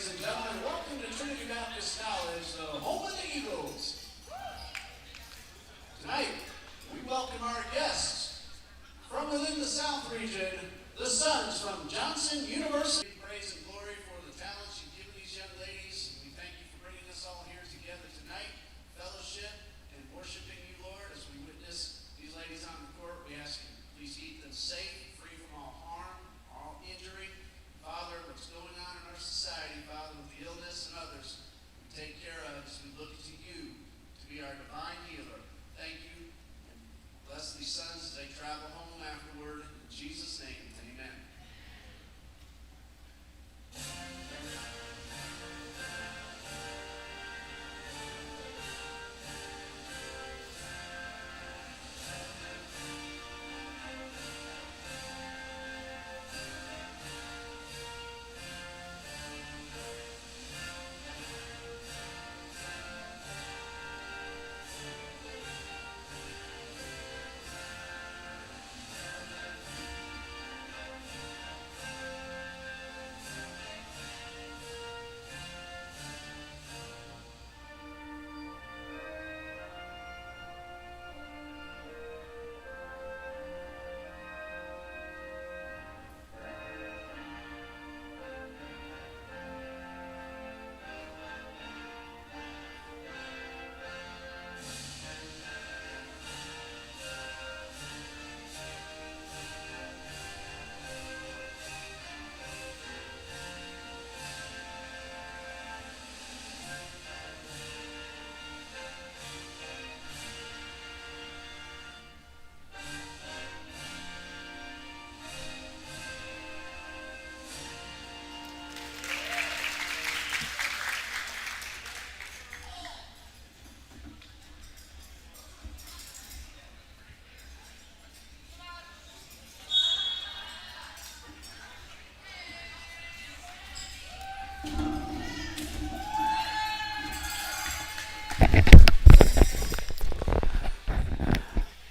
ladies and gentlemen. Welcome to Trinity Baptist College, the home of the Eagles. Tonight, we welcome our guests from within the South region, the Suns from Johnson University. Praise and glory for the talents you've given these young ladies. We thank you for bringing us all here together tonight, fellowship and worshiping you, Lord, as we witness these ladies on the court. We ask you, please keep them safe, free from all harm, all injury. Father, what's going on in our society, Father, with the illness and others, we take care of as we look to you to be our divine healer. Thank you, and bless these sons as they travel home afterward. In Jesus' name, amen.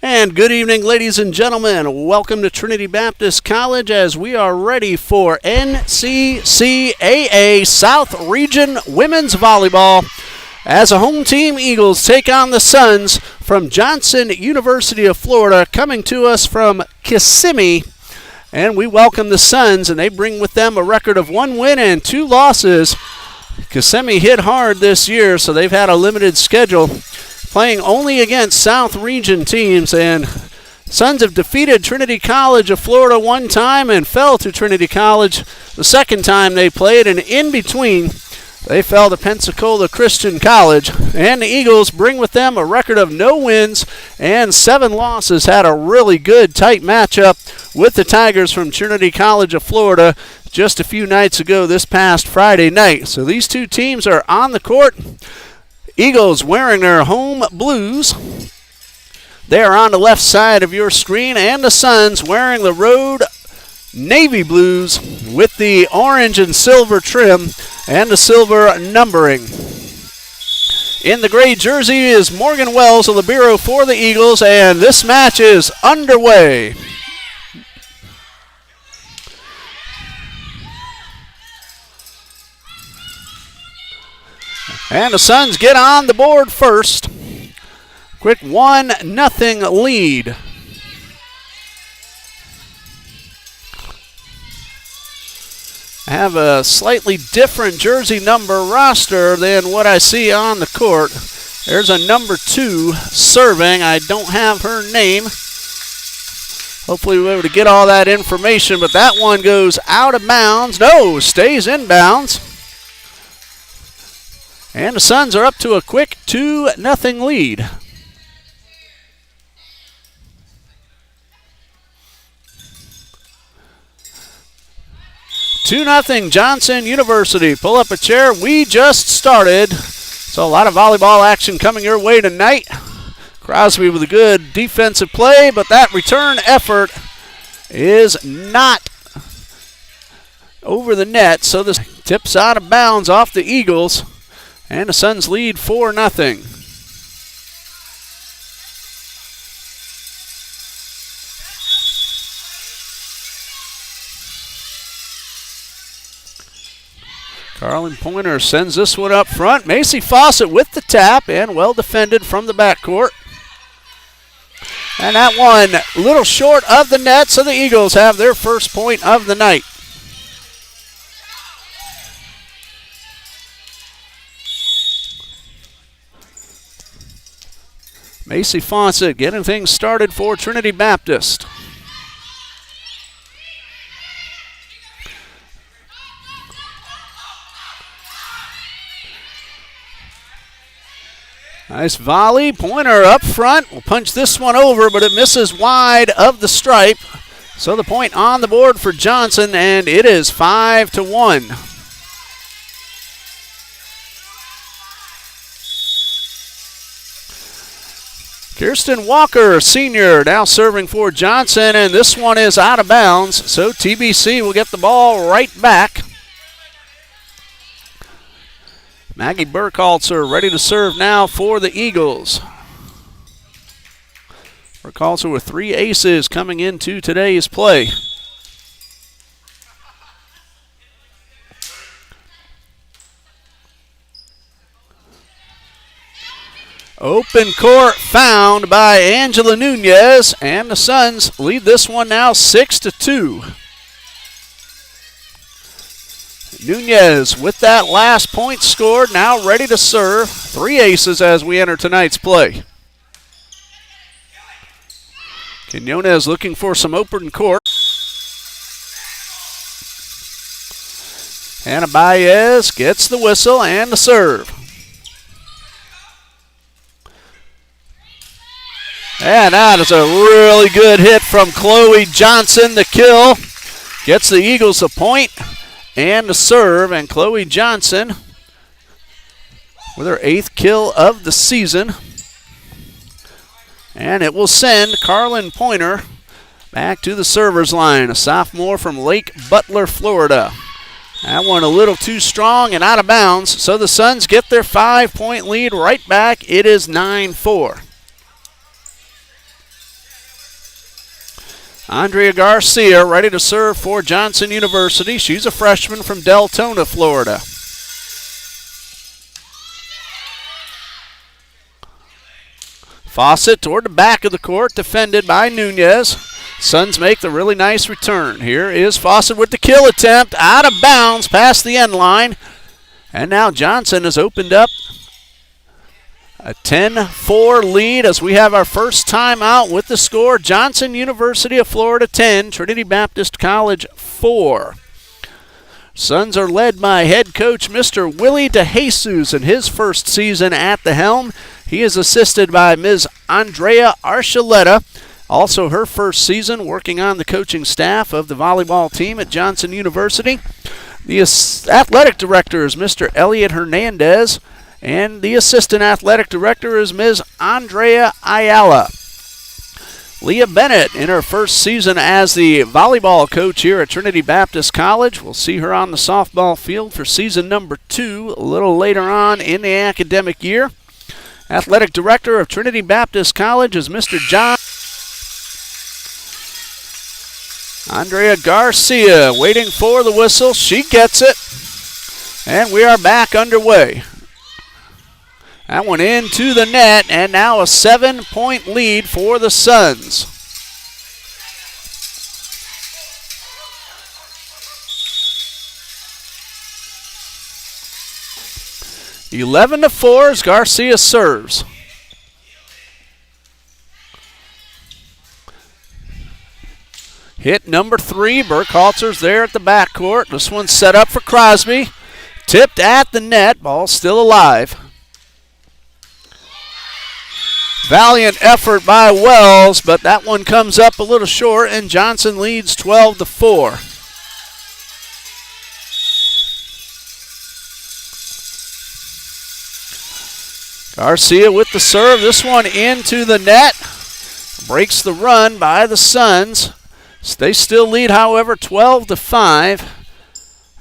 And good evening, ladies and gentlemen. Welcome to Trinity Baptist College as we are ready for NCCAA South Region Women's Volleyball. As a home team, Eagles take on the Suns from Johnson University of Florida, coming to us from Kissimmee. And we welcome the Suns, and they bring with them a record of 1 win and 2 losses. Kissimmee hit hard this year, so they've had a limited schedule, playing only against South Region teams, and Suns have defeated Trinity College of Florida one time and fell to Trinity College the second time they played, and in between they fell to Pensacola Christian College. And the Eagles bring with them a record of no wins and 7 losses. Had a really good tight matchup with the Tigers from Trinity College of Florida just a few nights ago this past Friday night. So these two teams are on the court. Eagles wearing their home blues. They are on the left side of your screen, and the Suns wearing the road navy blues with the orange and silver trim and the silver numbering. In the gray jersey is Morgan Wells, a libero for the Eagles, and this match is underway. And the Suns get on the board first. Quick 1-0 lead. Have a slightly different jersey number roster than what I see on the court. There's a number 2 serving. I don't have her name. Hopefully we'll be able to get all that information, but that one goes out of bounds. No, stays in bounds. And the Suns are up to a quick 2-0 lead. (2-0) Johnson University. Pull up a chair. We just started. So a lot of volleyball action coming your way tonight. Crosby with a good defensive play, but that return effort is not over the net. So this tips out of bounds off the Eagles. And the Suns lead 4-0. Carlin Pointer sends this one up front. Macy Fawcett with the tap and well defended from the backcourt. And that one a little short of the net, so the Eagles have their first point of the night. Macy Fawcett getting things started for Trinity Baptist. Nice volley. Pointer up front. Will punch this one over, but it misses wide of the stripe. So the point on the board for Johnson, and it is 5-1. Kirsten Walker, senior, now serving for Johnson, and this one is out of bounds. So TBC will get the ball right back. Maggie Burkhalter ready to serve now for the Eagles. Burkhalter with 3 aces coming into today's play. Open court found by Angela Nunez, and the Suns lead this one now 6-2. Nunez with that last point scored, now ready to serve. 3 aces as we enter tonight's play. Quinones looking for some open court. Hannah Baez gets the whistle and the serve. And that is a really good hit from Chloe Johnson. The kill gets the Eagles a point and the serve, and Chloe Johnson with her 8th kill of the season. And it will send Carlin Pointer back to the server's line, a sophomore from Lake Butler, Florida. That one a little too strong and out of bounds, so the Suns get their 5-point lead right back. It is 9-4. Andrea Garcia ready to serve for Johnson University. She's a freshman from Deltona, Florida. Fawcett toward the back of the court, defended by Nunez. Suns make the really nice return. Here is Fawcett with the kill attempt, out of bounds past the end line. And now Johnson has opened up a 10-4 lead as we have our first timeout with the score. Johnson University of Florida 10, Trinity Baptist College 4. Suns are led by head coach Mr. Willie DeJesus in his first season at the helm. He is assisted by Ms. Andrea Archuleta, also her first season working on the coaching staff of the volleyball team at Johnson University. The athletic director is Mr. Elliot Hernandez, and the assistant athletic director is Ms. Andrea Ayala. Leah Bennett in her first season as the volleyball coach here at Trinity Baptist College. We'll see her on the softball field for season number 2 a little later on in the academic year. Athletic director of Trinity Baptist College is Mr. John. Andrea Garcia waiting for the whistle. She gets it. And we are back underway. That one into the net, and now a 7-point lead for the Suns. Eleven to 4 as Garcia serves. Hit number 3. Burkhalter's there at the backcourt. This one's set up for Crosby. Tipped at the net. Ball still alive. Valiant effort by Wells, but that one comes up a little short, and Johnson leads 12 to 4. Garcia with the serve. This one into the net. Breaks the run by the Suns. They still lead, however, 12 to 5.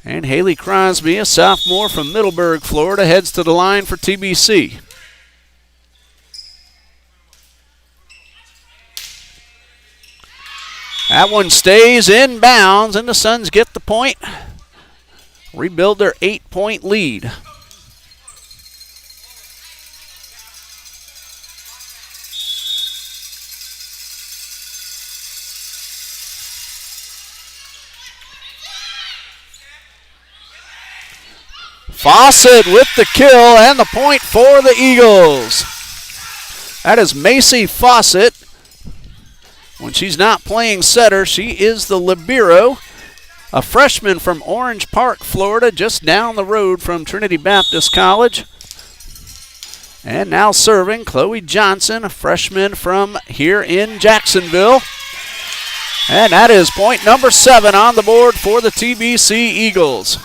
And Haley Crosby, a sophomore from Middleburg, Florida, heads to the line for TBC. That one stays in bounds, and the Suns get the point. rebuild their 8-point lead. Fawcett with the kill and the point for the Eagles. That is Macy Fawcett. When she's not playing setter, she is the libero. A freshman from Orange Park, Florida, just down the road from Trinity Baptist College. And now serving, Chloe Johnson, a freshman from here in Jacksonville. And that is point number 7 on the board for the TBC Eagles.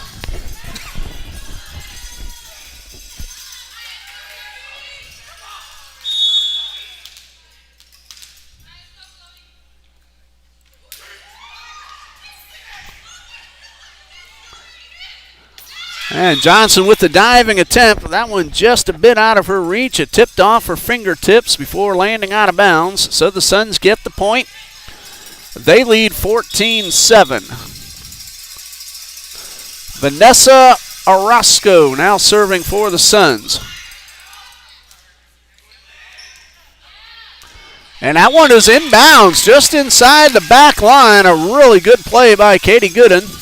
And Johnson with the diving attempt. That one just a bit out of her reach. It tipped off her fingertips before landing out of bounds. So the Suns get the point. They lead 14-7. Vanessa Orozco now serving for the Suns. And that one is inbounds just inside the back line. A really good play by Katie Gooden.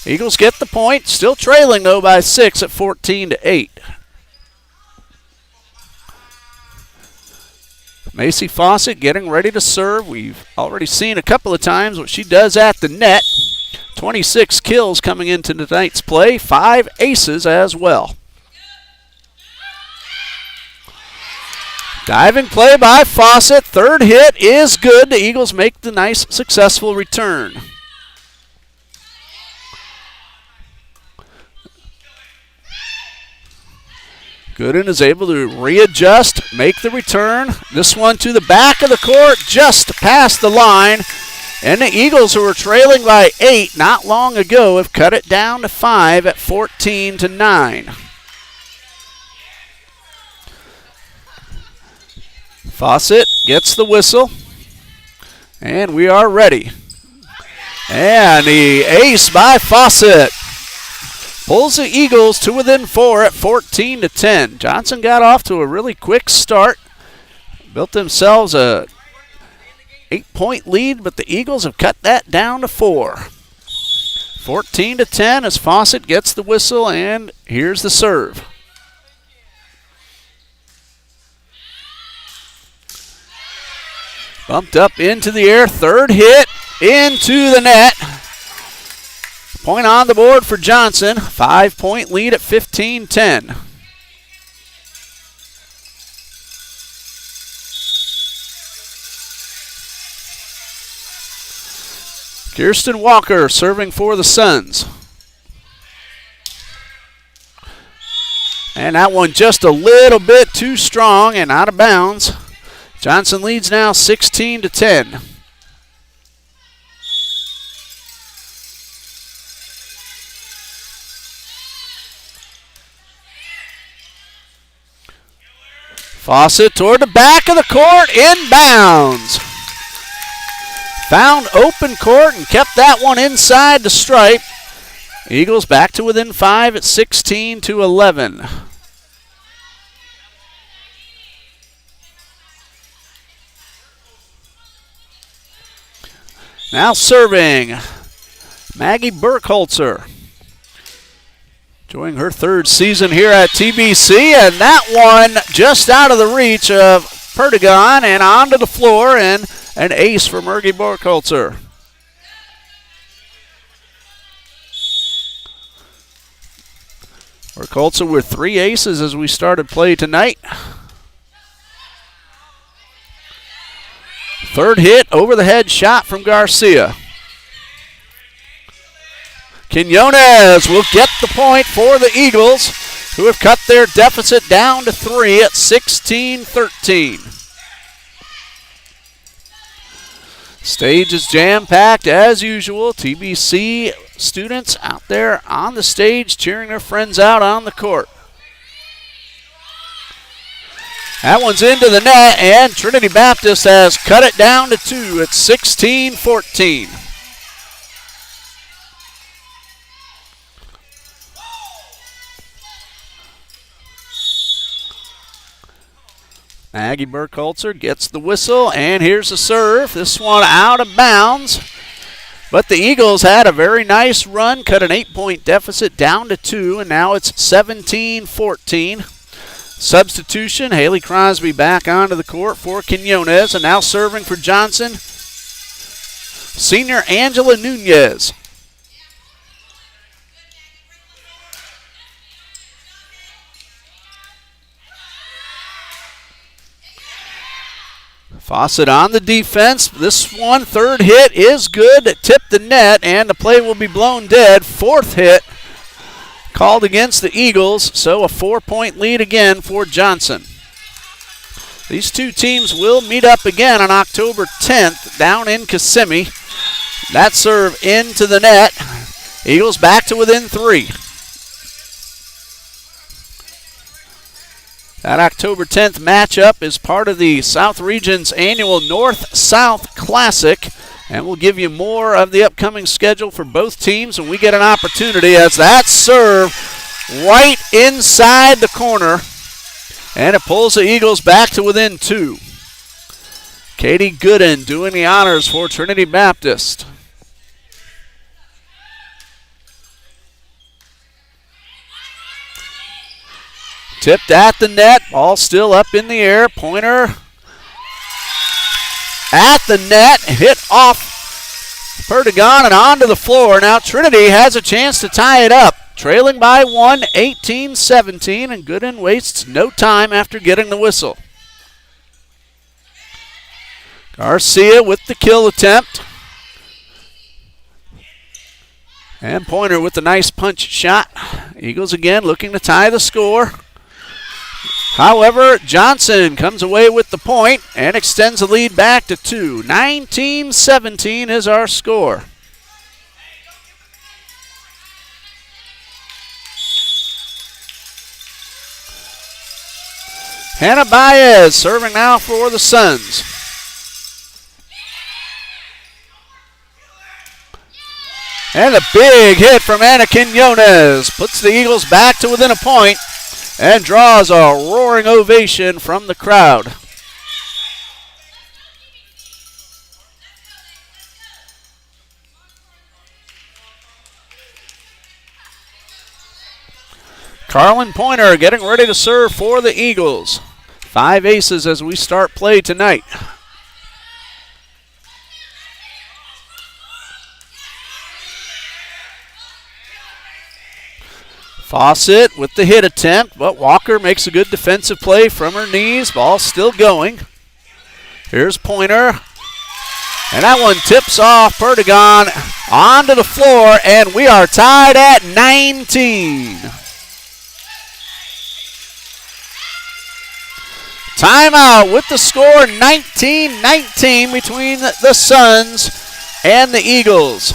Eagles get the point, still trailing though by 6 at 14-8. Macy Fawcett getting ready to serve. We've already seen a couple of times what she does at the net. 26 kills coming into tonight's play, 5 aces as well. Diving play by Fawcett, third hit is good. The Eagles make the nice successful return. Gooden is able to readjust, make the return. This one to the back of the court, just past the line. And the Eagles, who were trailing by 8 not long ago, have cut it down to 5 at 14-9. Fawcett gets the whistle. And we are ready. And the ace by Fawcett pulls the Eagles to within 4 at 14-10. Johnson got off to a really quick start. Built themselves a 8-point lead, but the Eagles have cut that down to 4. 14-10 as Fawcett gets the whistle, and here's the serve. Bumped up into the air, third hit into the net. Point on the board for Johnson. 5-point lead at 15-10. Kirsten Walker serving for the Suns. And that one just a little bit too strong and out of bounds. Johnson leads now 16-10. Fawcett toward the back of the court, inbounds. Found open court and kept that one inside the stripe. Eagles back to within 5 at 16-11. Now serving, Maggie Burkholzer. Enjoying her 3rd season here at TBC, and that one just out of the reach of Perdigon and onto the floor, and an ace for Maggie Burkholzer. Burkholzer with 3 aces as we started play tonight. 3rd hit, over the head shot from Garcia. Quinones will get the point for the Eagles, who have cut their deficit down to 3 at 16-13. Stage is jam-packed as usual. TBC students out there on the stage cheering their friends out on the court. That one's into the net, and Trinity Baptist has cut it down to 2 at 16-14. Maggie Burkholzer gets the whistle, and here's the serve. This one out of bounds. But the Eagles had a very nice run, cut an 8-point deficit down to 2, and now it's 17-14. Substitution, Haley Crosby back onto the court for Quinones, and now serving for Johnson, senior Angela Nunez. Fawcett on the defense. This one, third hit is good. It tipped the net, and the play will be blown dead. Fourth hit called against the Eagles, so a 4-point lead again for Johnson. These two teams will meet up again on October 10th down in Kissimmee. That serve into the net. Eagles back to within 3. That October 10th matchup is part of the South Region's annual North-South Classic, and we'll give you more of the upcoming schedule for both teams when we get an opportunity, as that serve right inside the corner, and it pulls the Eagles back to within 2. Katie Gooden doing the honors for Trinity Baptist. Tipped at the net, ball still up in the air. Pointer at the net, hit off Perdigon and onto the floor. Now Trinity has a chance to tie it up. Trailing by 1, 18-17, and Gooden wastes no time after getting the whistle. Garcia with the kill attempt. And Pointer with a nice punch shot. Eagles again looking to tie the score. However, Johnson comes away with the point and extends the lead back to 2. 19-17 is our score. Hannah Baez serving now for the Suns. And a big hit from Anna Quinones puts the Eagles back to within a point and draws a roaring ovation from the crowd. Carlin Pointer getting ready to serve for the Eagles. 5 aces as we start play tonight. Fawcett with the hit attempt, but Walker makes a good defensive play from her knees. Ball still going. Here's Pointer. And that one tips off Perdigon onto the floor, and we are tied at 19. Timeout with the score 19-19 between the Suns and the Eagles.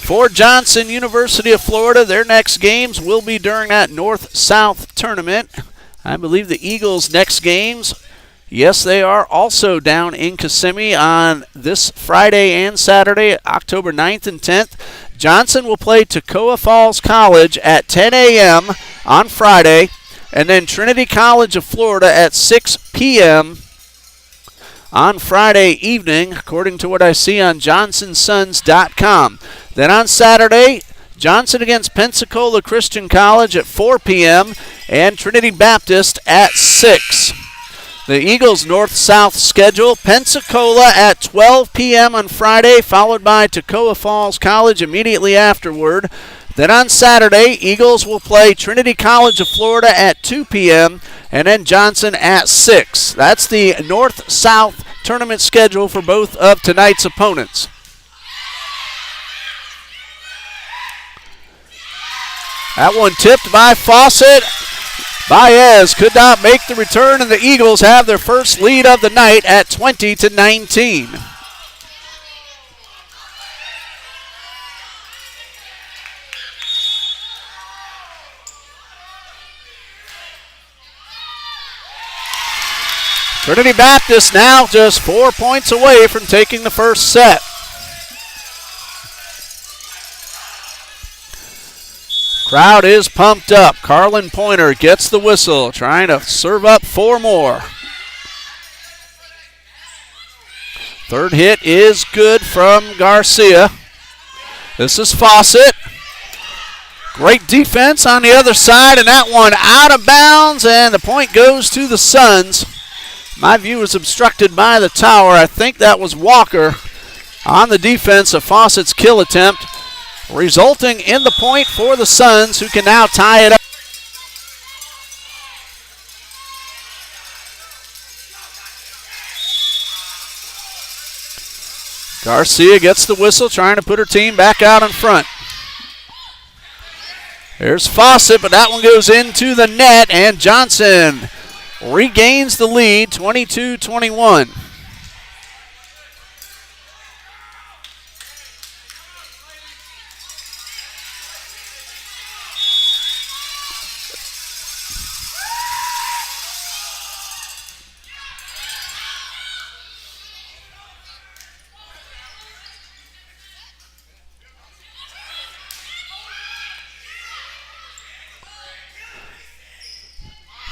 For Johnson University of Florida, their next games will be during that North-South tournament. I believe the Eagles' next games, yes, they are also down in Kissimmee on this Friday and Saturday, October 9th and 10th. Johnson will play Toccoa Falls College at 10 a.m. on Friday, and then Trinity College of Florida at 6 p.m. on Friday evening, according to what I see on johnsonsons.com. Then on Saturday, Johnson against Pensacola Christian College at 4 p.m. and Trinity Baptist at 6. The Eagles' north-south schedule, Pensacola at 12 p.m. on Friday, followed by Toccoa Falls College immediately afterward. Then on Saturday, Eagles will play Trinity College of Florida at 2 p.m. and then Johnson at 6. That's the north-south tournament schedule for both of tonight's opponents. That one tipped by Fawcett. Baez could not make the return, and the Eagles have their first lead of the night at 20-19. Trinity Baptist now just 4 points away from taking the first set. Crowd is pumped up. Carlin Pointer gets the whistle, trying to serve up 4 more. Third hit is good from Garcia. This is Fawcett. Great defense on the other side, and that one out of bounds, and the point goes to the Suns. My view is obstructed by the tower. I think that was Walker on the defense of Fawcett's kill attempt, resulting in the point for the Suns, who can now tie it up. Garcia gets the whistle, trying to put her team back out in front. There's Fawcett, but that one goes into the net, and Johnson regains the lead, 22-21.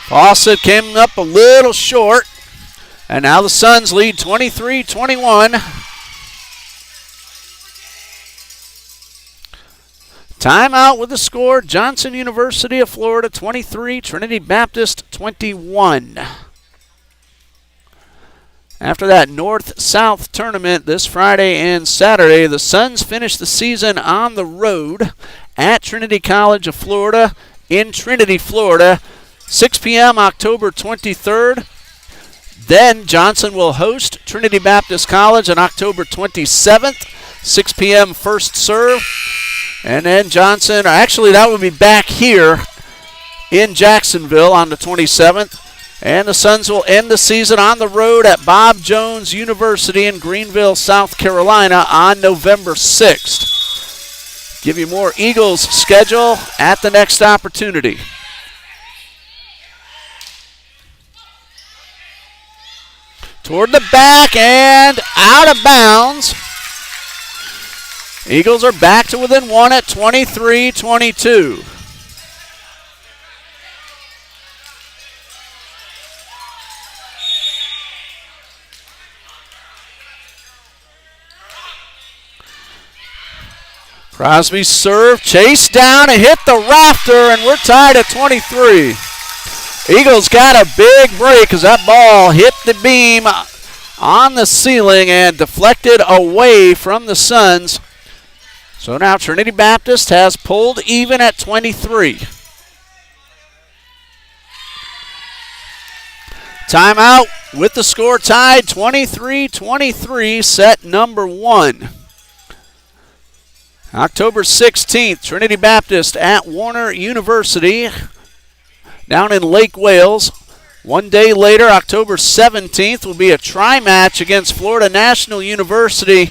Fawcett came up a little short, and now the Suns lead 23-21. Timeout with the score, Johnson University of Florida 23, Trinity Baptist 21. After that North-South tournament this Friday and Saturday, the Suns finished the season on the road at Trinity College of Florida in Trinity, Florida. 6 p.m. October 23rd. Then Johnson will host Trinity Baptist College on October 27th, 6 p.m. first serve. And then Johnson, actually that would be back here in Jacksonville on the 27th. And the Suns will end the season on the road at Bob Jones University in Greenville, South Carolina on November 6th. Give you more Eagles schedule at the next opportunity. Toward the back and out of bounds. Eagles are back to within 1 at 23-22. Crosby's serve, chased down and hit the rafter, and we're tied at 23. Eagles got a big break as that ball hit the beam on the ceiling and deflected away from the Suns. So now Trinity Baptist has pulled even at 23. Timeout with the score tied 23-23, set number 1. October 16th, Trinity Baptist at Warner University down in Lake Wales. 1 day later, October 17th, will be a tri-match against Florida National University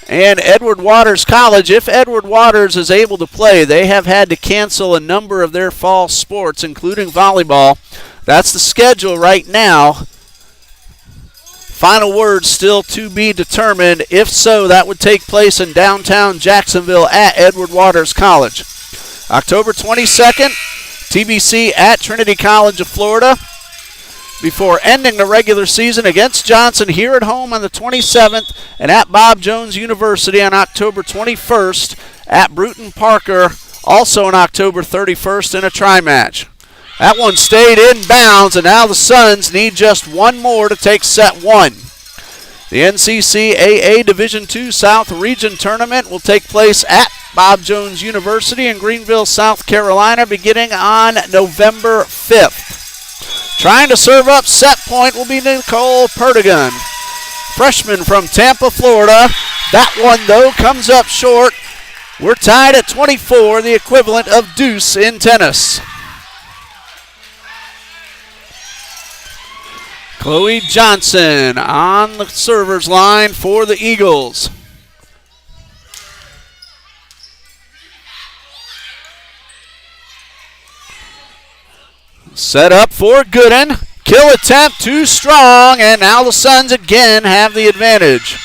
and Edward Waters College. If Edward Waters is able to play, they have had to cancel a number of their fall sports, including volleyball. That's the schedule right now. Final words still to be determined. If so, that would take place in downtown Jacksonville at Edward Waters College. October 22nd, TBC at Trinity College of Florida, before ending the regular season against Johnson here at home on the 27th and at Bob Jones University on October 21st at Bruton Parker, also on October 31st in a tri-match. That one stayed in bounds, and now the Suns need just one more to take set 1. The NCCAA Division II South Region Tournament will take place at Bob Jones University in Greenville, South Carolina, beginning on November 5th. Trying to serve up set point will be Nicole Perdigan, freshman from Tampa, Florida. That one, though, comes up short. We're tied at 24, the equivalent of deuce in tennis. Chloe Johnson on the server's line for the Eagles. Set up for Gooden. Kill attempt too strong, and now the Suns again have the advantage.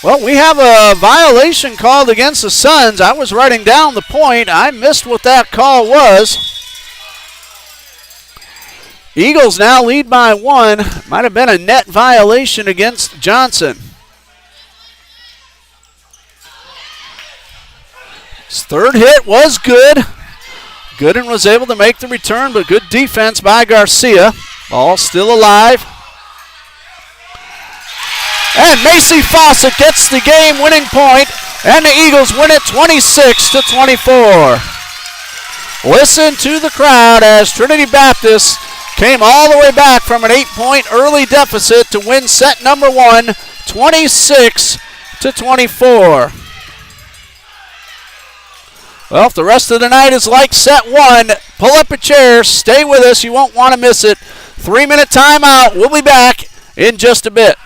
Well, we have a violation called against the Suns. I was writing down the point. I missed what that call was. Eagles now lead by 1. Might have been a net violation against Johnson. His third hit was good. Gooden was able to make the return, but good defense by Garcia. Ball still alive. And Macy Fawcett gets the game-winning point, and the Eagles win it 26-24. Listen to the crowd as Trinity Baptist came all the way back from an 8-point early deficit to win set number 1, 26-24. Well, if the rest of the night is like set 1, pull up a chair, stay with us, you won't want to miss it. 3-minute timeout, we'll be back in just a bit.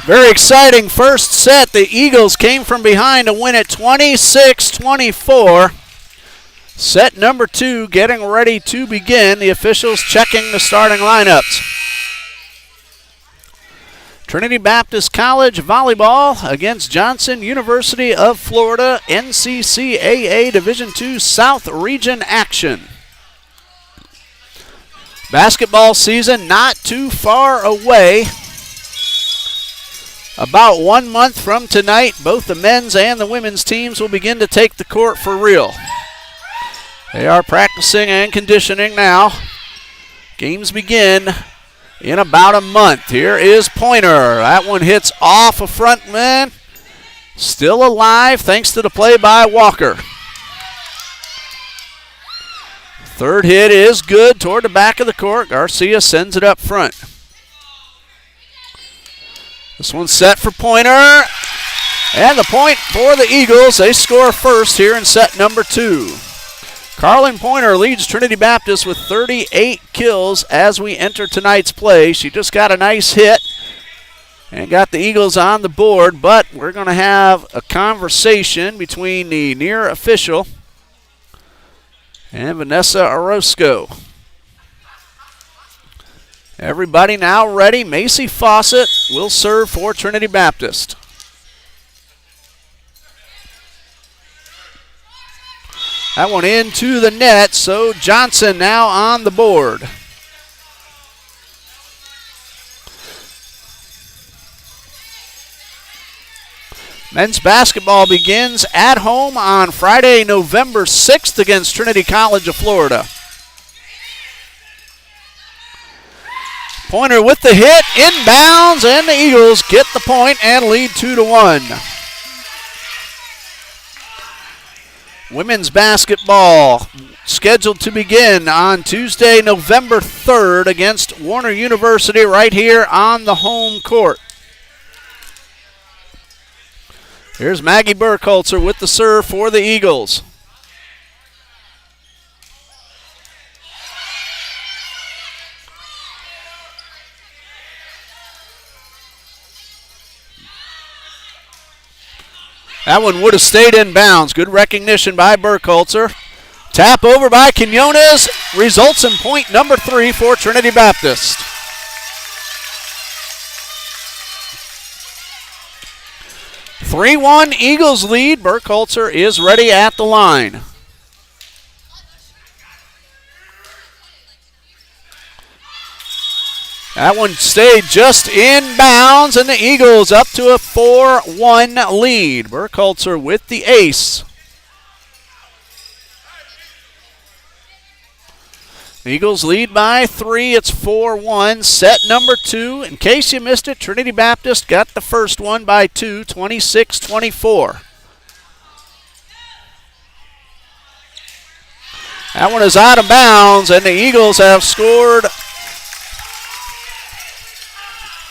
Very exciting first set. The Eagles came from behind to win it 26-24. Set number 2 getting ready to begin. The officials checking the starting lineups. Trinity Baptist College volleyball against Johnson University of Florida NCCAA Division II South Region action. Basketball season not too far away. About 1 month from tonight, both the men's and the women's teams will begin to take the court for real. They are practicing and conditioning now. Games begin in about a month. Here is Pointer. That one hits off a front man. Still alive thanks to the play by Walker. Third hit is good toward the back of the court. Garcia sends it up front. This one's set for Pointer. And the point for the Eagles. They score first here in set number 2. Carlin Pointer leads Trinity Baptist with 38 kills as we enter tonight's play. She just got a nice hit and got the Eagles on the board, but we're going to have a conversation between the near official and Vanessa Orozco. Everybody now ready. Macy Fawcett will serve for Trinity Baptist. That one into the net, so Johnson now on the board. Men's basketball begins at home on Friday, November 6th against Trinity College of Florida. Pointer with the hit, inbounds, and the Eagles get the point and lead 2-1. Women's basketball scheduled to begin on Tuesday, November 3rd against Warner University right here on the home court. Here's Maggie Burkholzer with the serve for the Eagles. That one would have stayed in bounds. Good recognition by Burkholzer. Tap over by Quinones results in point number 3 for Trinity Baptist. (3-1) Eagles lead. Burkholzer is ready at the line. That one stayed just in bounds, and the Eagles up to a 4-1 lead. Burkholzer with the ace. The Eagles lead by 3. It's 4-1. Set number 2. In case you missed it, Trinity Baptist got the first one by 2, 26-24. That one is out of bounds, and the Eagles have scored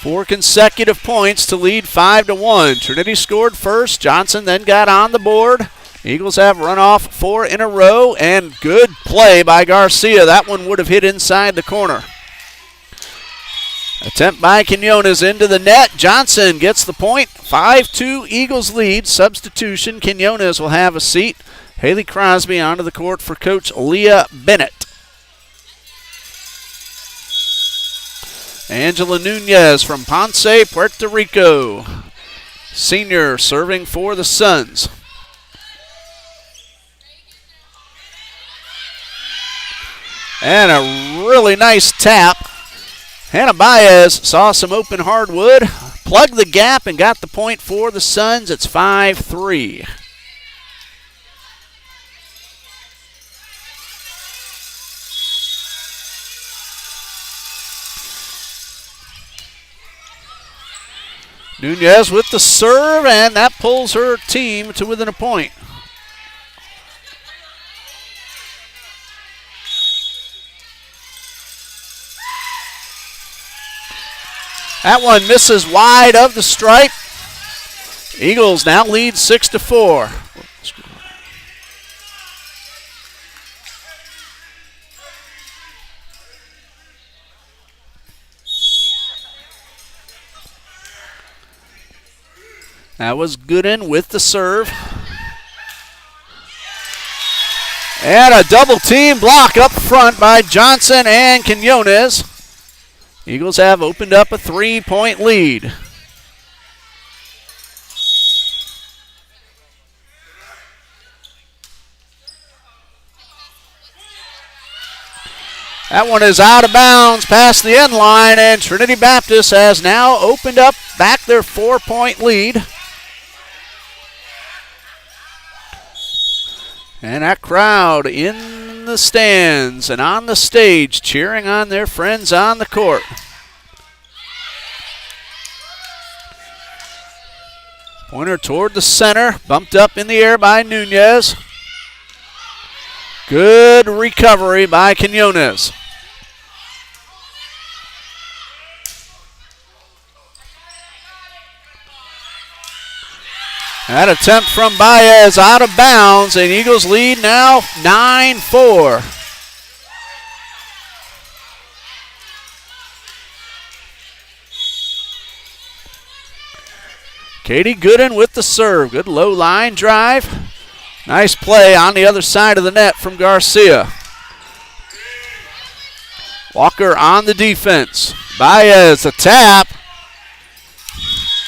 4 consecutive points to lead 5-1. Trinity scored first. Johnson then got on the board. Eagles have run off 4 in a row, and good play by Garcia. That one would have hit inside the corner. Attempt by Quinones into the net. Johnson gets the point. 5-2 Eagles lead. Substitution. Quinones will have a seat. Haley Crosby onto the court for Coach Leah Bennett. Angela Nunez from Ponce, Puerto Rico. Senior serving for the Suns. And a really nice tap. Hannah Baez saw some open hardwood, plugged the gap, and got the point for the Suns. It's 5-3. Nunez with the serve, and that pulls her team to within a point. That one misses wide of the stripe. Eagles now lead 6-4. That was Gooden with the serve. And a double team block up front by Johnson and Quinones. Eagles have opened up a 3-point lead. That one is out of bounds past the end line, and Trinity Baptist has now opened up back their 4-point lead. And that crowd in the stands and on the stage cheering on their friends on the court. Pointer toward the center, bumped up in the air by Nunez. Good recovery by Quinones. That attempt from Baez out of bounds, and Eagles lead now 9-4. Katie Gooden with the serve. Good low line drive. Nice play on the other side of the net from Garcia. Walker on the defense. Baez, a tap.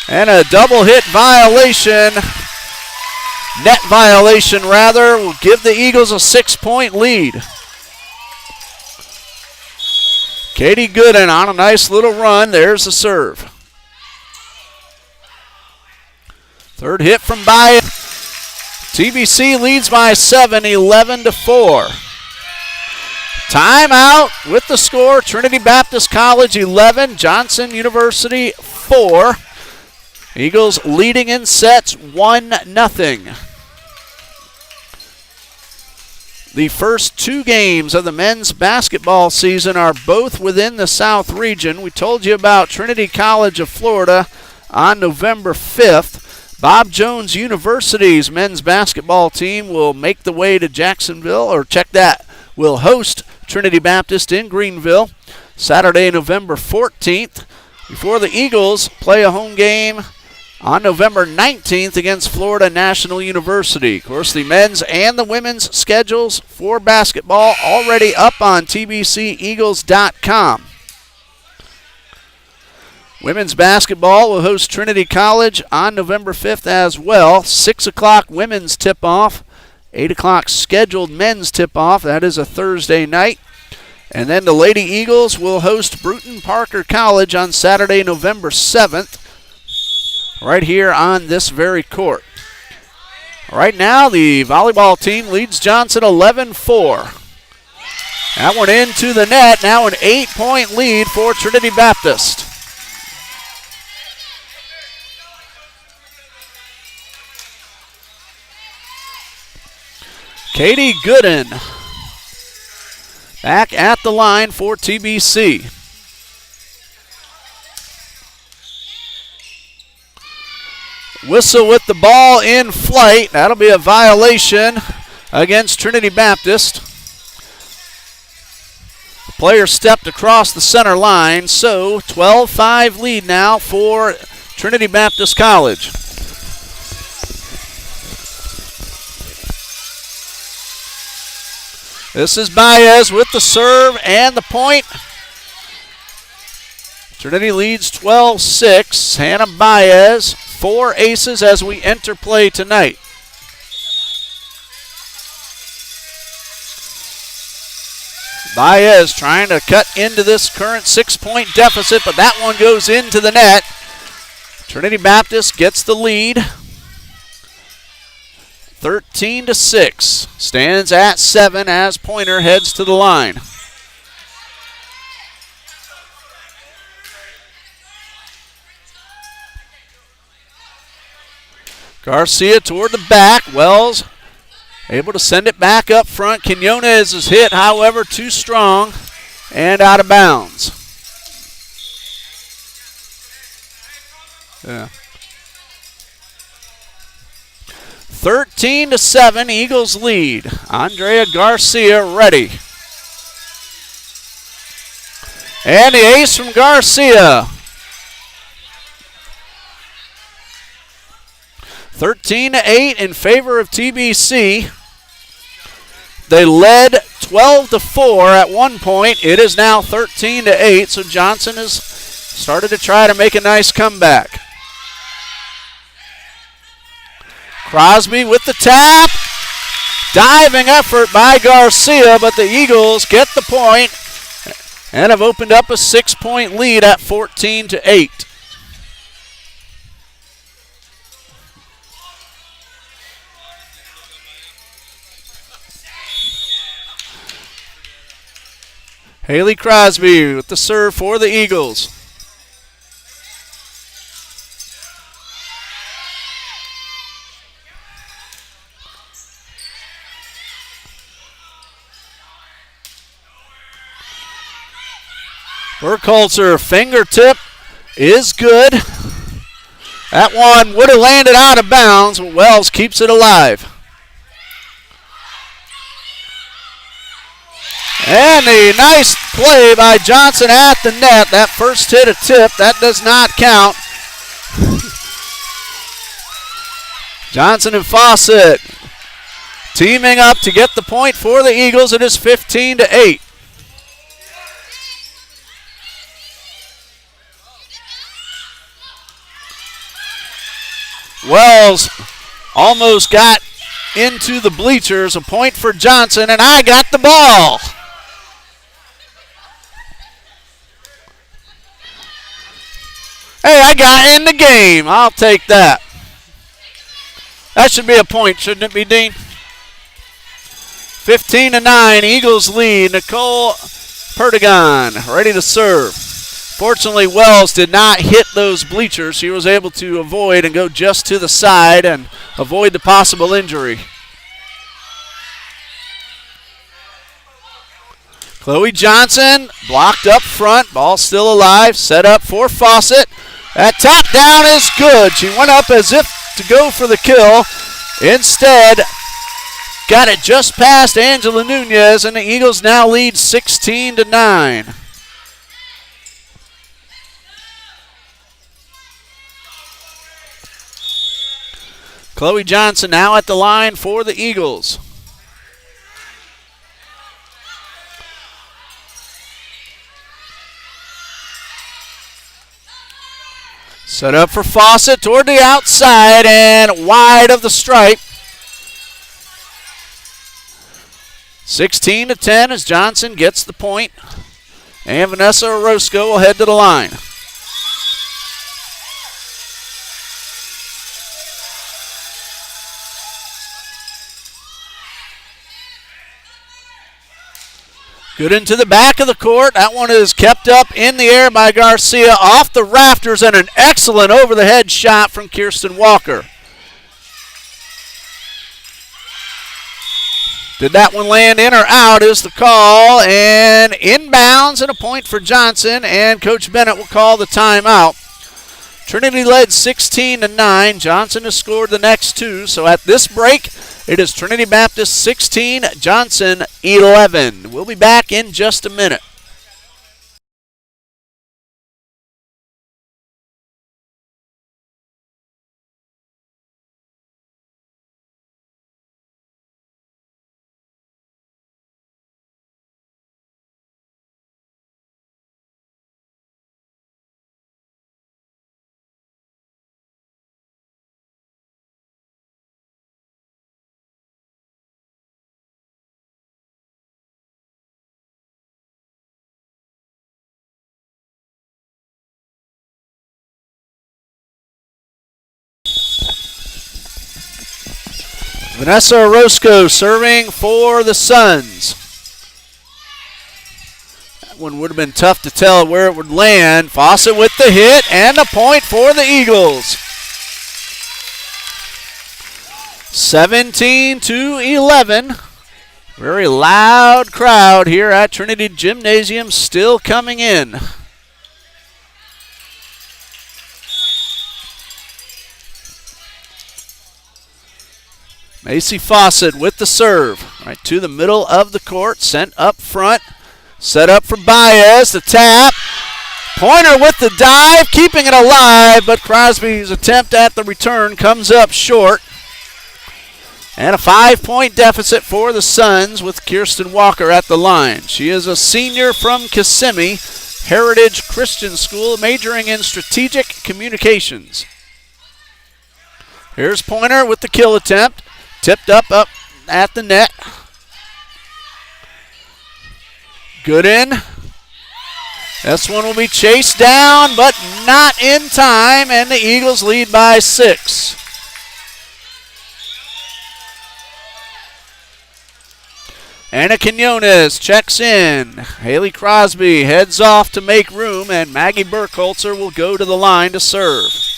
And a double hit violation. Net violation, rather, will give the Eagles a 6-point lead. Katie Gooden on a nice little run. There's the serve. Third hit from Baez. TBC leads by 7, 11-4. Timeout with the score. Trinity Baptist College 11, Johnson University 4. Eagles leading in sets 1-0. The first two games of the men's basketball season are both within the South region. We told you about Trinity College of Florida on November 5th. Bob Jones University's men's basketball team will make the way to Jacksonville, or check that, will host Trinity Baptist in Greenville Saturday, November 14th, before the Eagles play a home game on November 19th against Florida National University. Of course, the men's and the women's schedules for basketball already up on TBCEagles.com. Women's basketball will host Trinity College on November 5th as well. 6 o'clock women's tip-off. 8 o'clock scheduled men's tip-off. That is a Thursday night. And then the Lady Eagles will host Bruton Parker College on Saturday, November 7th. Right here on this very court. Right now, the volleyball team leads Johnson 11-4. That one into the net. Now an 8-point lead for Trinity Baptist. Katie Gooden back at the line for TBC. Whistle with the ball in flight. That'll be a violation against Trinity Baptist. The player stepped across the center line, so 12-5 lead now for Trinity Baptist College. This is Baez with the serve and the point. Trinity leads 12-6. Hannah Baez, 4 aces as we enter play tonight. Baez trying to cut into this current 6-point deficit, but that one goes into the net. Trinity Baptist gets the lead. 13-6. Stands at 7 as Pointer heads to the line. Garcia toward the back. Wells able to send it back up front. Quinones is hit, however, too strong and out of bounds. Yeah. 13-7, Eagles lead. Andrea Garcia ready. And the ace from Garcia. 13-8 in favor of TBC. They led 12-4 at one point. It is now 13-8, so Johnson has started to try to make a nice comeback. Crosby with the tap. Diving effort by Garcia, but the Eagles get the point and have opened up a 6-point lead at 14-8. Haley Crosby with the serve for the Eagles. Burkholzer fingertip is good. That one would have landed out of bounds, but Wells keeps it alive. And a nice play by Johnson at the net. That first hit a tip. That does not count. Johnson and Fawcett teaming up to get the point for the Eagles. It is 15-8. Wells almost got into the bleachers. A point for Johnson, and I got the ball. Hey, I got in the game. I'll take that. That should be a point, shouldn't it be, Dean? 15-9, Eagles lead. Nicole Perdigon ready to serve. Fortunately, Wells did not hit those bleachers. She was able to avoid and go just to the side and avoid the possible injury. Chloe Johnson blocked up front. Ball still alive. Set up for Fawcett. That tap down is good. She went up as if to go for the kill. Instead, got it just past Angela Nunez, and the Eagles now lead 16-9. Chloe Johnson now at the line for the Eagles. Set up for Fawcett toward the outside and wide of the stripe. 16-10 as Johnson gets the point. And Vanessa Orozco will head to the line. Good into the back of the court. That one is kept up in the air by Garcia off the rafters, and an excellent over-the-head shot from Kirsten Walker. Did that one land in or out is the call, and inbounds and a point for Johnson, and Coach Bennett will call the timeout. Trinity led 16-9. Johnson has scored the next two, so at this break, it is Trinity Baptist 16, Johnson 11. We'll be back in just a minute. Vanessa Orozco serving for the Suns. That one would have been tough to tell where it would land. Fawcett with the hit and a point for the Eagles. 17-11. Very loud crowd here at Trinity Gymnasium still coming in. Macy Fawcett with the serve. Right to the middle of the court. Sent up front. Set up for Baez. The tap. Pointer with the dive. Keeping it alive. But Crosby's attempt at the return comes up short. And a 5-point deficit for the Suns with Kirsten Walker at the line. She is a senior from Kissimmee Heritage Christian School, majoring in strategic communications. Here's Pointer with the kill attempt. Tipped up at the net. Gooden. This one will be chased down, but not in time, and the Eagles lead by 6. Anna Quinones checks in. Haley Crosby heads off to make room, and Maggie Burkholzer will go to the line to serve.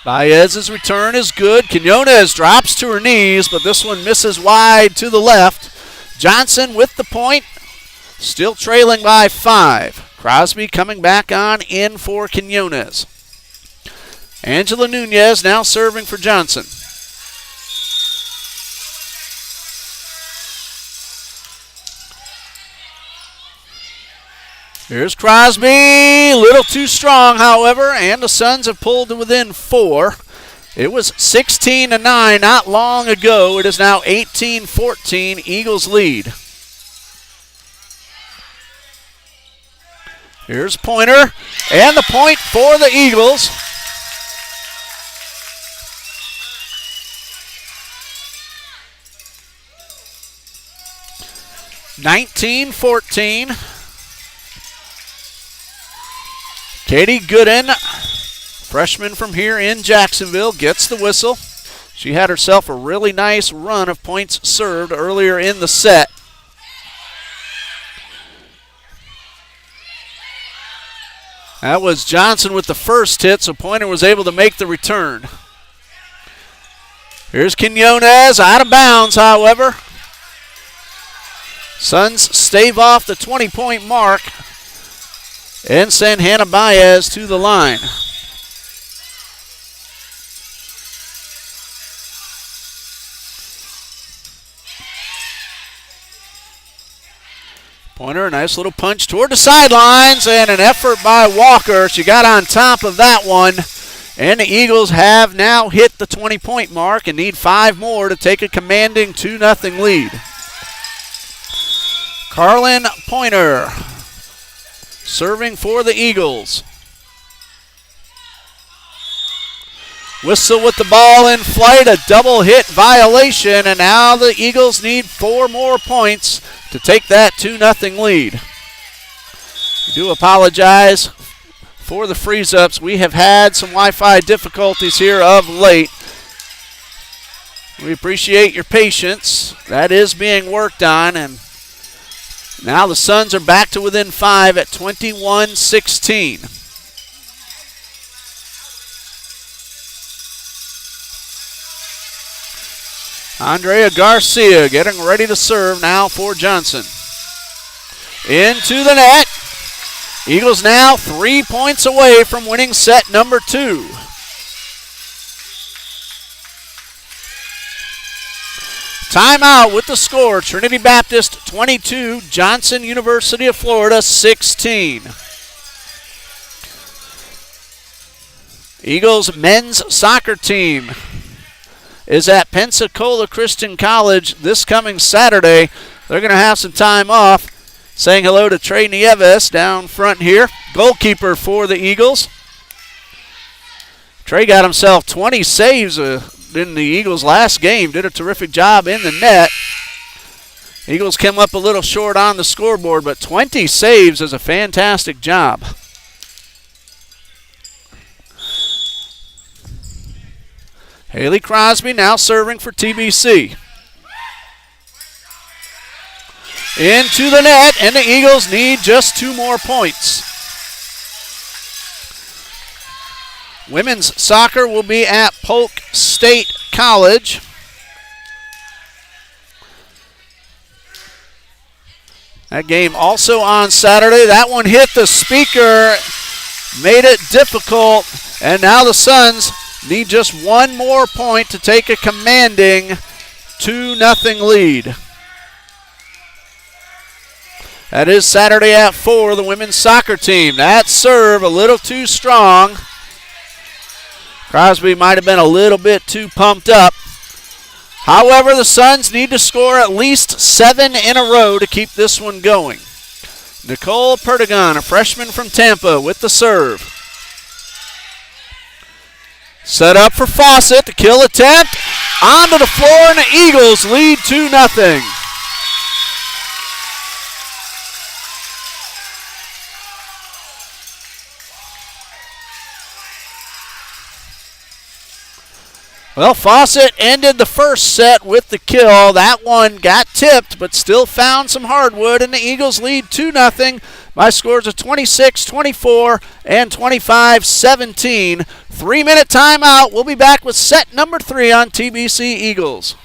Baez's return is good. Quinones drops to her knees, but this one misses wide to the left. Johnson with the point, still trailing by 5. Crosby coming back on in for Quinones. Angela Nunez now serving for Johnson. Here's Crosby, a little too strong, however, and the Suns have pulled to within 4. It was 16-9 not long ago. It is now 18-14, Eagles lead. Here's Pointer, and the point for the Eagles. (19-14). Katie Gooden, freshman from here in Jacksonville, gets the whistle. She had herself a really nice run of points served earlier in the set. That was Johnson with the first hit, so Pointer was able to make the return. Here's Quinones, out of bounds, however. Suns stave off the 20-point mark and send Hannah Baez to the line. Pointer, a nice little punch toward the sidelines, and an effort by Walker. She got on top of that one, and the Eagles have now hit the 20-point mark and need 5 more to take a commanding 2-0 lead. Carlin Pointer serving for the Eagles. Whistle with the ball in flight, a double hit violation, and now the Eagles need 4 more points to take that 2-0 lead. We do apologize for the freeze-ups. We have had some Wi-Fi difficulties here of late. We appreciate your patience. That is being worked on, and now the Suns are back to within 5 at 21-16. Andrea Garcia getting ready to serve now for Johnson. Into the net. Eagles now 3 points away from winning set number 2. Timeout with the score. Trinity Baptist 22, Johnson University of Florida 16. Eagles men's soccer team is at Pensacola Christian College this coming Saturday. They're going to have some time off. Saying hello to Trey Nieves down front here, goalkeeper for the Eagles. Trey got himself 20 saves in the Eagles' last game. Did a terrific job in the net. Eagles came up a little short on the scoreboard, but 20 saves is a fantastic job. Haley Crosby now serving for TBC. Into the net, and the Eagles need just 2 more points. Women's soccer will be at Polk State College. That game also on Saturday. That one hit the speaker, made it difficult, and now the Suns need just 1 more point to take a commanding 2-0 lead. That is Saturday at 4, the women's soccer team. That serve a little too strong. Crosby might have been a little bit too pumped up. However, the Suns need to score at least 7 in a row to keep this one going. Nicole Perdigon, a freshman from Tampa, with the serve. Set up for Fawcett, the kill attempt. Onto the floor, and the Eagles lead 2-0. Well, Fawcett ended the first set with the kill. That one got tipped, but still found some hardwood, and the Eagles lead 2-0 by scores of 26-24 and 25-17. 3-minute timeout. We'll be back with set number 3 on TBC Eagles.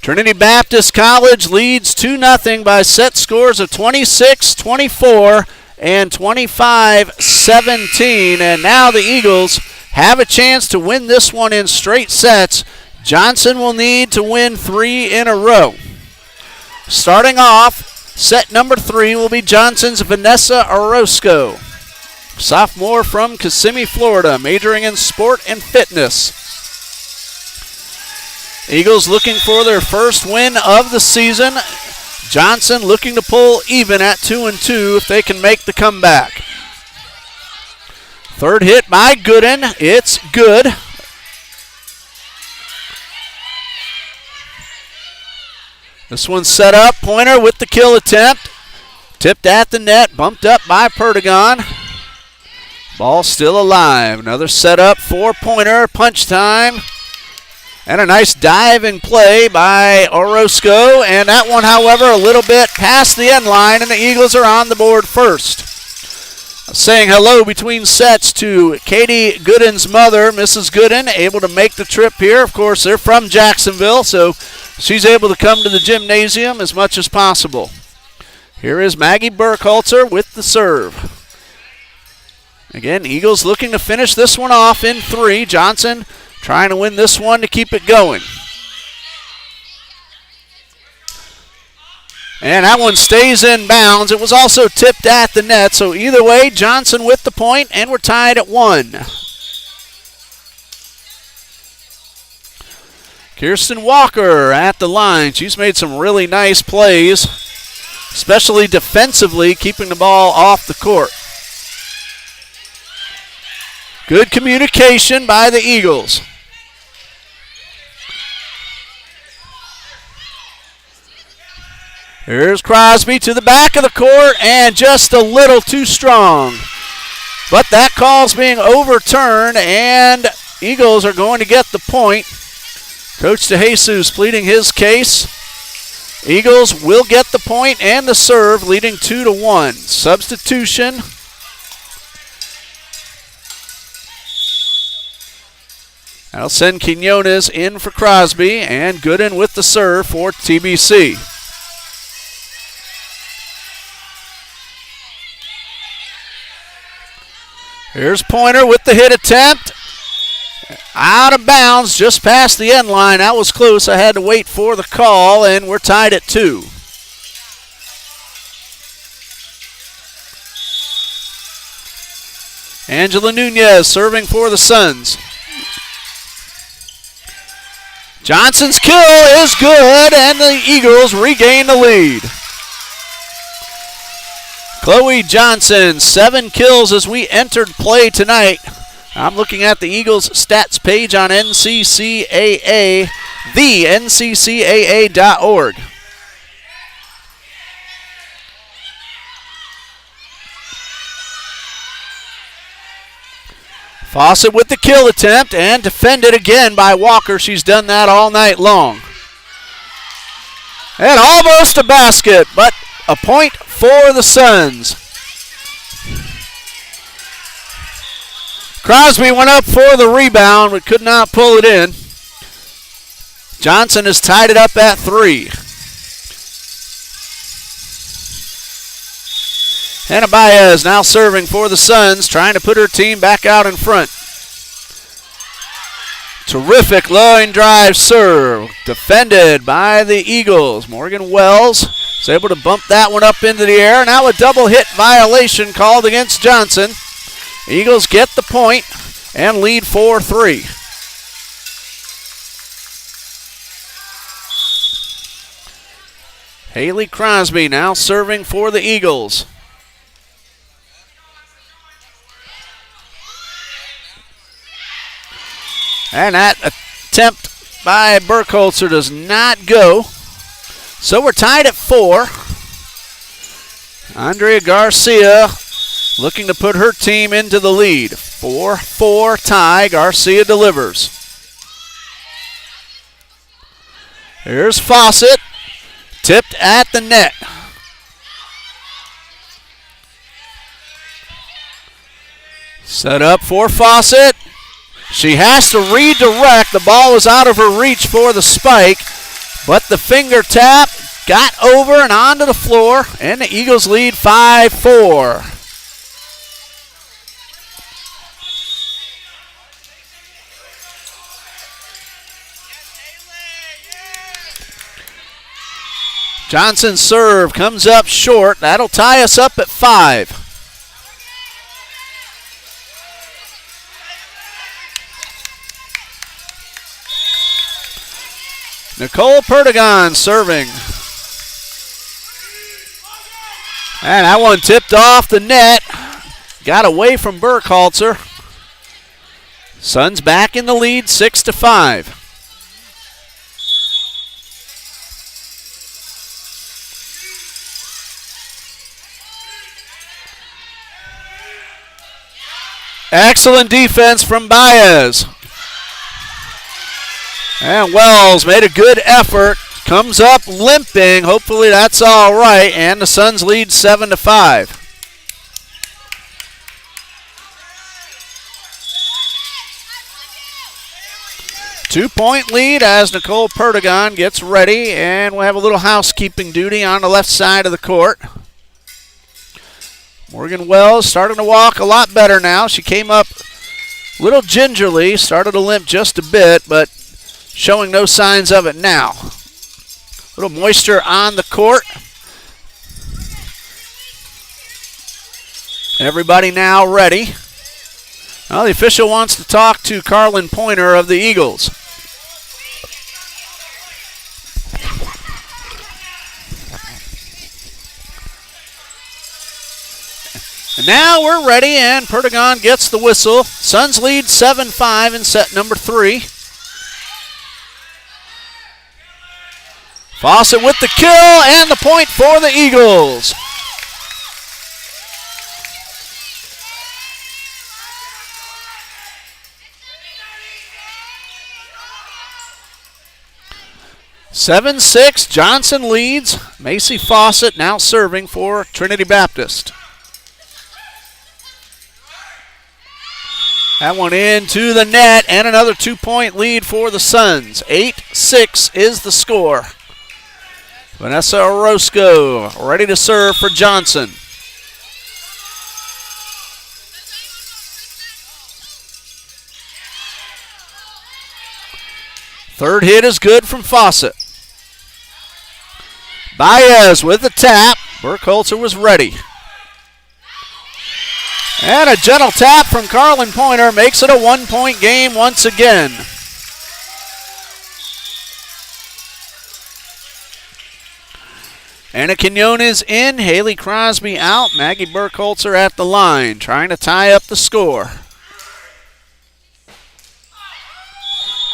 Trinity Baptist College leads 2-0 by set scores of 26-24 and 25-17. And now the Eagles have a chance to win this one in straight sets. Johnson will need to win 3 in a row. Starting off, set number 3 will be Johnson's Vanessa Orozco, sophomore from Kissimmee, Florida, majoring in sport and fitness. Eagles looking for their first win of the season. Johnson looking to pull even at 2-2 if they can make the comeback. Third hit by Gooden. It's good. This one's set up. Pointer with the kill attempt. Tipped at the net. Bumped up by Perdigon. Ball still alive. Another setup for Pointer. Punch time. And a nice dive and play by Orozco. And that one, however, a little bit past the end line, and the Eagles are on the board first. Saying hello between sets to Katie Gooden's mother, Mrs. Gooden, able to make the trip here. Of course, they're from Jacksonville, so she's able to come to the gymnasium as much as possible. Here is Maggie Burkhalter with the serve. Again, Eagles looking to finish this one off in 3. Johnson trying to win this one to keep it going. And that one stays in bounds. It was also tipped at the net, so either way, Johnson with the point, and we're tied at 1. Kirsten Walker at the line. She's made some really nice plays, especially defensively, keeping the ball off the court. Good communication by the Eagles. Here's Crosby to the back of the court, and just a little too strong. But that call's being overturned, and Eagles are going to get the point. Coach DeJesus pleading his case. Eagles will get the point and the serve, leading 2-1. Substitution. That'll send Quinones in for Crosby, and Gooden with the serve for TBC. Here's Pointer with the hit attempt. Out of bounds, just past the end line. That was close. I had to wait for the call, and we're tied at 2. Angela Nunez serving for the Suns. Johnson's kill is good, and the Eagles regain the lead. Chloe Johnson, 7 kills as we entered play tonight. I'm looking at the Eagles stats page on NCCAA, the NCCAA.org. Fawcett with the kill attempt and defended again by Walker. She's done that all night long. And almost a basket, but a point for the Suns. Crosby went up for the rebound but could not pull it in. Johnson has tied it up at 3. Hannah Baez now serving for the Suns, trying to put her team back out in front. Terrific line drive serve, defended by the Eagles. Morgan Wells is able to bump that one up into the air. Now a double hit violation called against Johnson. Eagles get the point and lead 4-3. Haley Crosby now serving for the Eagles. And that attempt by Burkholzer does not go. So we're tied at 4. Andrea Garcia looking to put her team into the lead. 4-4 tie. Garcia delivers. Here's Fawcett. Tipped at the net. Set up for Fawcett. She has to redirect. The ball was out of her reach for the spike. But the finger tap got over and onto the floor, and the Eagles lead 5-4. Johnson's serve comes up short. That'll tie us up at 5. Nicole Perdigon serving. And that one tipped off the net. Got away from Burkhalter. Suns back in the lead, 6-5. Excellent defense from Baez. And Wells made a good effort. Comes up limping. Hopefully that's all right. And the Suns lead 7-5. Two-point lead as Nicole Perdigon gets ready. And we'll have a little housekeeping duty on the left side of the court. Morgan Wells starting to walk a lot better now. She came up a little gingerly, started to limp just a bit, but showing no signs of it now. A little moisture on the court. Everybody now ready. Well, the official wants to talk to Carlin Pointer of the Eagles. And now we're ready, and Perdigon gets the whistle. Suns lead 7-5 in set number 3. Fawcett with the kill and the point for the Eagles. (7-6) Johnson leads. Macy Fawcett now serving for Trinity Baptist. That one into the net, and another 2-point lead for the Suns. 8-6 is the score. Vanessa Orozco ready to serve for Johnson. Third hit is good from Fawcett. Baez with the tap. Burkhalter was ready. And a gentle tap from Carlin Pointer makes it a 1-point game once again. Anna Quinones in, Haley Crosby out, Maggie Burkhalter at the line, trying to tie up the score.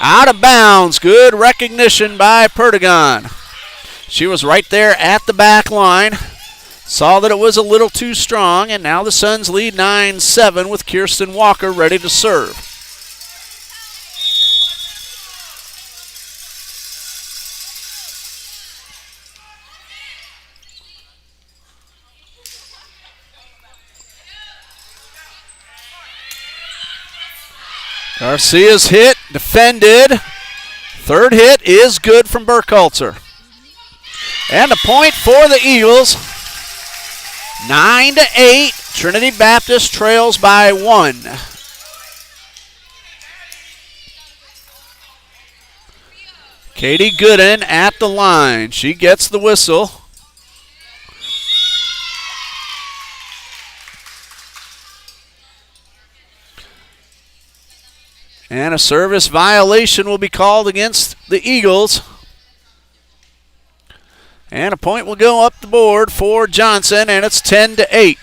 Out of bounds, good recognition by Perdigon. She was right there at the back line. Saw that it was a little too strong, and now the Suns lead 9-7 with Kirsten Walker ready to serve. Garcia's hit, defended. Third hit is good from Burkhalter. And a point for the Eagles. 9-8. Trinity Baptist trails by 1. Katie Gooden at the line. She gets the whistle. And a service violation will be called against the Eagles. And a point will go up the board for Johnson, and it's 10-8.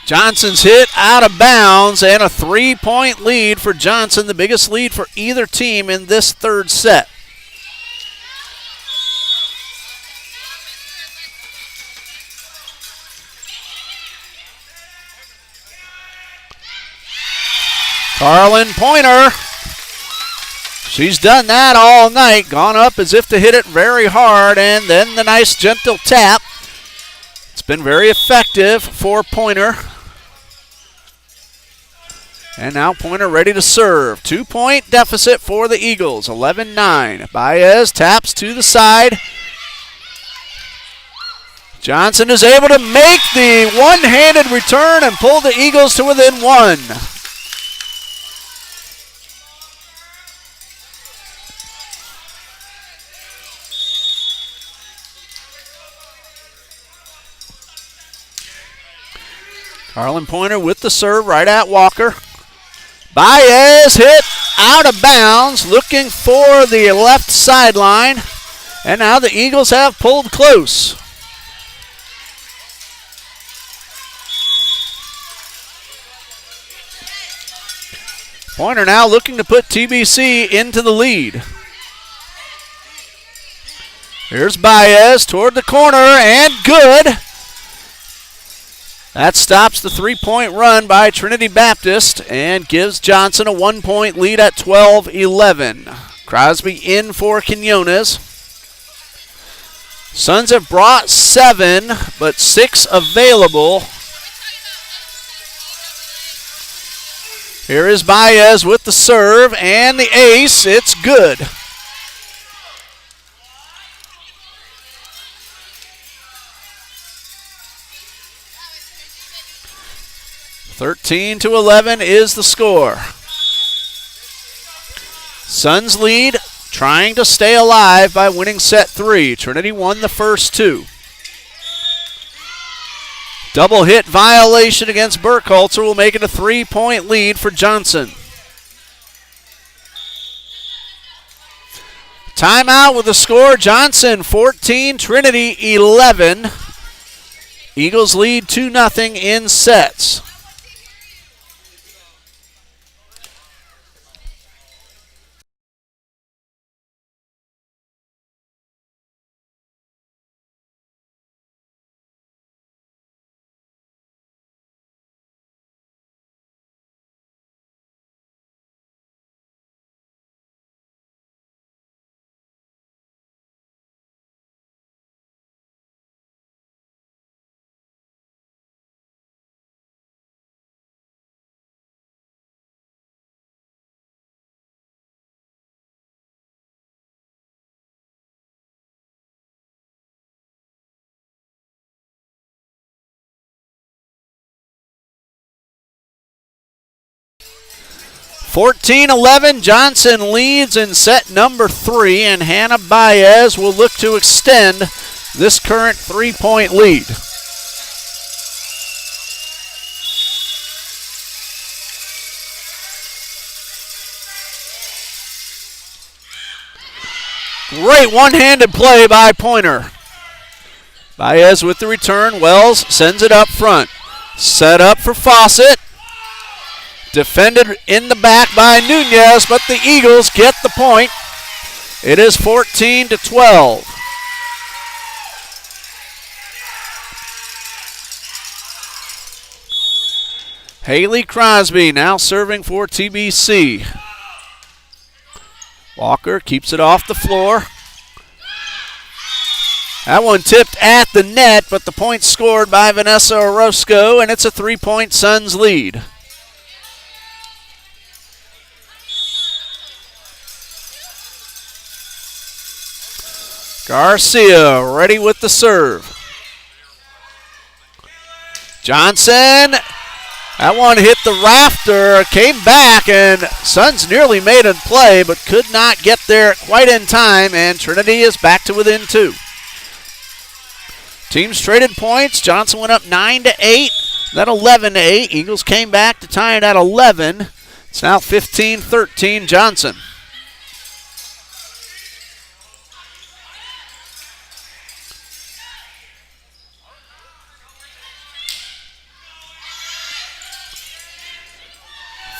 Johnson's hit out of bounds, and a 3-point lead for Johnson, the biggest lead for either team in this third set. Carlin Pointer. She's done that all night, gone up as if to hit it very hard, and then the nice gentle tap. It's been very effective for Pointer. And now Pointer ready to serve. 2-point deficit for the Eagles, 11-9. Baez taps to the side. Johnson is able to make the one-handed return and pull the Eagles to within one. Carlin Pointer with the serve right at Walker. Baez hit out of bounds, looking for the left sideline. And now the Eagles have pulled close. Pointer now looking to put TBC into the lead. Here's Baez toward the corner, and good. That stops the three-point run by Trinity Baptist and gives Johnson a 1-point lead at 12-11. Crosby in for Quinones. Suns have brought 7, but 6 available. Here is Baez with the serve and the ace. It's good. (13-11) is the score. Suns lead, trying to stay alive by winning set 3. Trinity won the first 2. Double hit violation against Burkhalter will make it a 3-point lead for Johnson. Timeout with the score. Johnson 14, Trinity 11. Eagles lead 2-0 in sets. (14-11), Johnson leads in set number 3, and Hannah Baez will look to extend this current 3-point lead. Great one-handed play by Pointer. Baez with the return. Wells sends it up front. Set up for Fawcett. Defended in the back by Nunez, but the Eagles get the point. It is 14-12. Haley Crosby now serving for TBC. Walker keeps it off the floor. That one tipped at the net, but the point scored by Vanessa Orozco, and it's a 3-point Suns lead. Garcia ready with the serve. Johnson, that one hit the rafter, came back, and Suns nearly made a play, but could not get there quite in time, and Trinity is back to within 2. Teams traded points. Johnson went up 9-8, then 11-8. Eagles came back to tie it at 11. It's now 15-13 Johnson.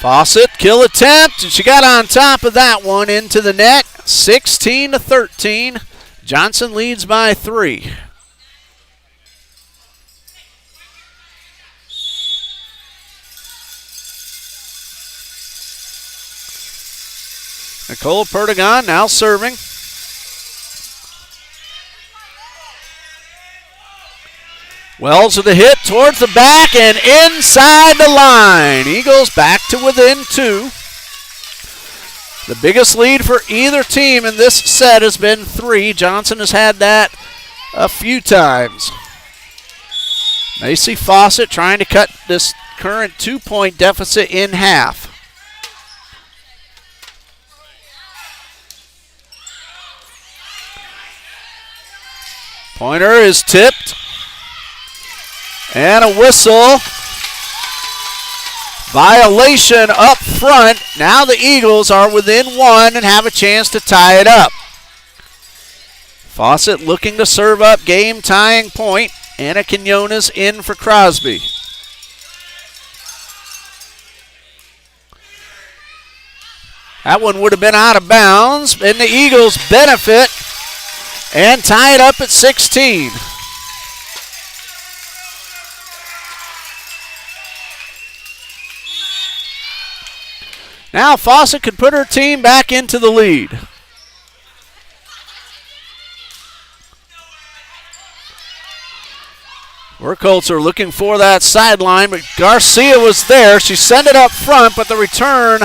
Fawcett, kill attempt, and she got on top of that one into the net. 16-13. Johnson leads by 3. Nicole Perdigon now serving. Wells with a hit towards the back and inside the line. Eagles back to within 2. The biggest lead for either team in this set has been 3. Johnson has had that a few times. Macy Fawcett trying to cut this current 2-point deficit in half. Pointer is tipped. And a whistle. Violation up front. Now the Eagles are within 1 and have a chance to tie it up. Fawcett looking to serve up game tying point. Anna Quinones in for Crosby. That one would have been out of bounds, and the Eagles benefit and tie it up at 16. Now Fawcett could put her team back into the lead. Burkholzer looking for that sideline, but Garcia was there. She sent it up front, but the return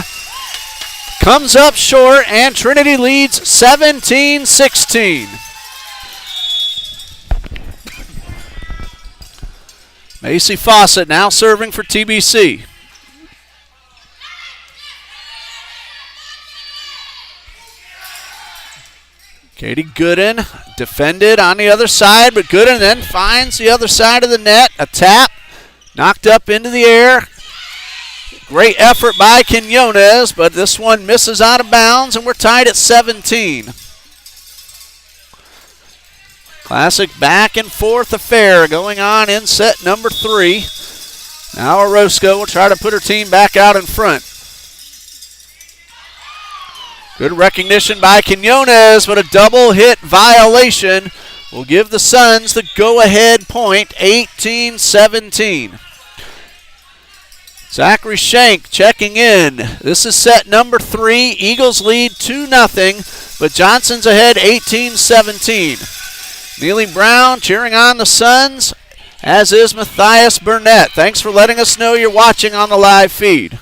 comes up short, and Trinity leads 17-16. Macy Fawcett now serving for TBC. Katie Gooden defended on the other side, but Gooden then finds the other side of the net. A tap, knocked up into the air. Great effort by Quinones, but this one misses out of bounds, and we're tied at 17. Classic back and forth affair going on in set number 3. Now Orozco will try to put her team back out in front. Good recognition by Quinones, but a double hit violation will give the Suns the go-ahead point, 18-17. Zachary Schenk checking in. This is set number 3. Eagles lead 2-0, but Johnson's ahead 18-17. Neely Brown cheering on the Suns, as is Matthias Burnett. Thanks for letting us know you're watching on the live feed.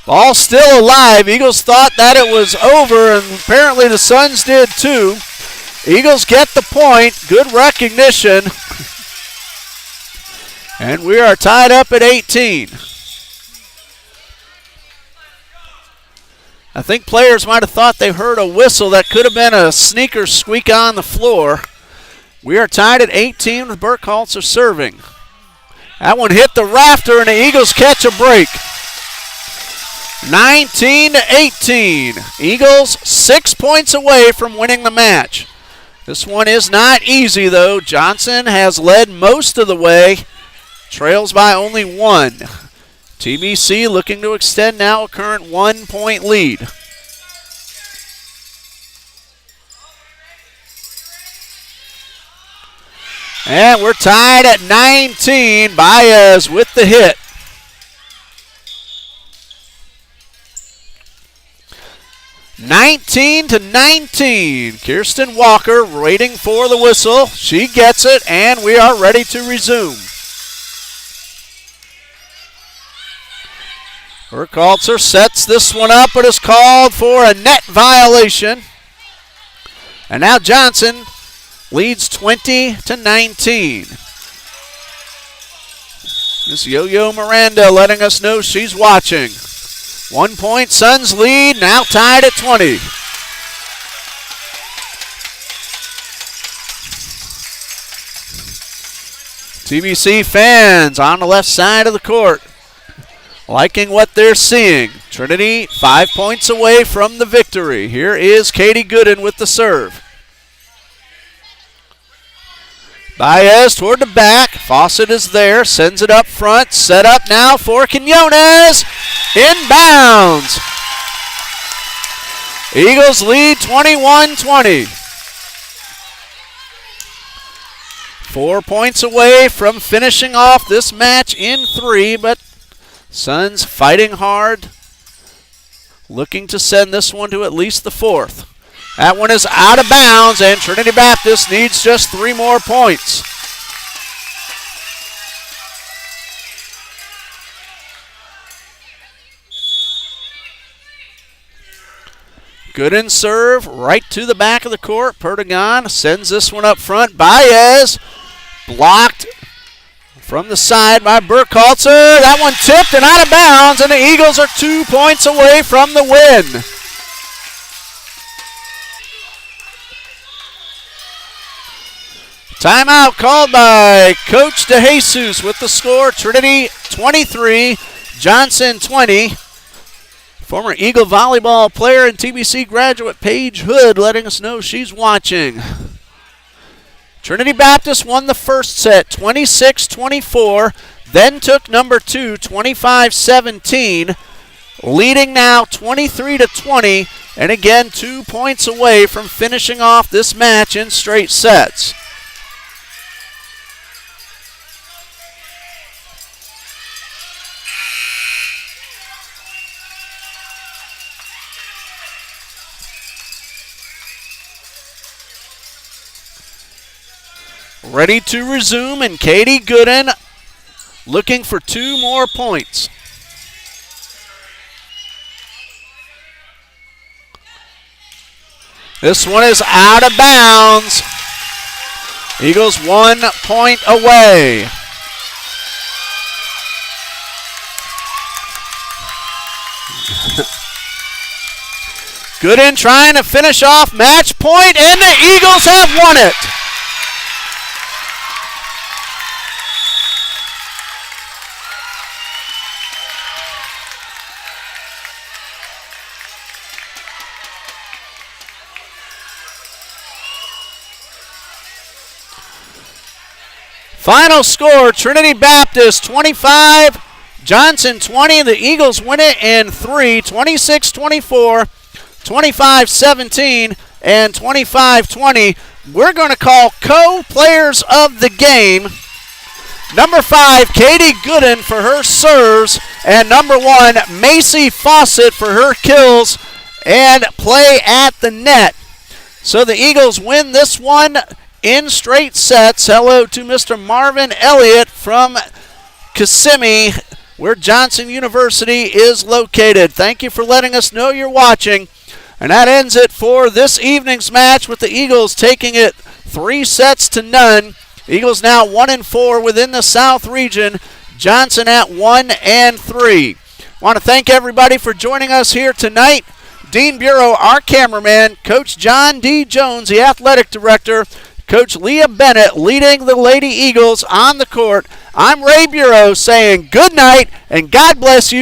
Ball still alive. Eagles thought that it was over, and apparently the Suns did too. Eagles get the point. Good recognition. And we are tied up at 18. I think players might have thought they heard a whistle. That could have been a sneaker squeak on the floor. We are tied at 18 with Burkholzer serving. That one hit the rafter, and the Eagles catch a break. 19-18. Eagles 6 points away from winning the match. This one is not easy, though. Johnson has led most of the way, trails by only 1. TBC looking to extend now a current 1-point lead. And we're tied at 19. Baez with the hit. 19-19. Kirsten Walker waiting for the whistle. She gets it, and we are ready to resume. Burkholzer sets this one up, but is called for a net violation. And now Johnson leads 20-19. Miss Yo-Yo Miranda letting us know she's watching. 1 point, Suns lead, now tied at 20. TBC fans on the left side of the court liking what they're seeing. Trinity 5 points away from the victory. Here is Katie Gooden with the serve. Baez toward the back. Fawcett is there, sends it up front. Set up now for Quinones. Inbounds. Eagles lead 21-20. 4 points away from finishing off this match in 3, but Suns fighting hard, looking to send this one to at least the fourth. That one is out of bounds, and Trinity Baptist needs just 3 more points. Gooden serve right to the back of the court. Perdigon sends this one up front. Baez blocked from the side by Burkhalter. That one tipped and out of bounds, and the Eagles are 2 points away from the win. Timeout called by Coach DeJesus with the score. Trinity 23, Johnson 20. Former Eagle volleyball player and TBC graduate Paige Hood letting us know she's watching. Trinity Baptist won the first set 26-24, then took number 2 25-17, leading now 23-20, and again 2 points away from finishing off this match in straight sets. Ready to resume, and Katie Gooden looking for 2 more points. This one is out of bounds. Eagles 1 point away. Gooden trying to finish off match point, and the Eagles have won it. Final score, Trinity Baptist 25, Johnson 20. The Eagles win it in 3, 26-24, 25-17, and 25-20. We're going to call co-players of the game. Number 5, Katie Gooden for her serves, and number 1, Macy Fawcett for her kills and play at the net. So the Eagles win this one in straight sets. Hello to Mr. Marvin Elliott from Kissimmee, where Johnson University is located. Thank you for letting us know you're watching. And that ends it for this evening's match, with the Eagles taking it 3-0. Eagles now 1-4 within the South region. Johnson at 1-3. Want to thank everybody for joining us here tonight. Dean Bureau, our cameraman, Coach John D. Jones, the athletic director, Coach Leah Bennett leading the Lady Eagles on the court. I'm Ray Bureau saying good night and God bless you.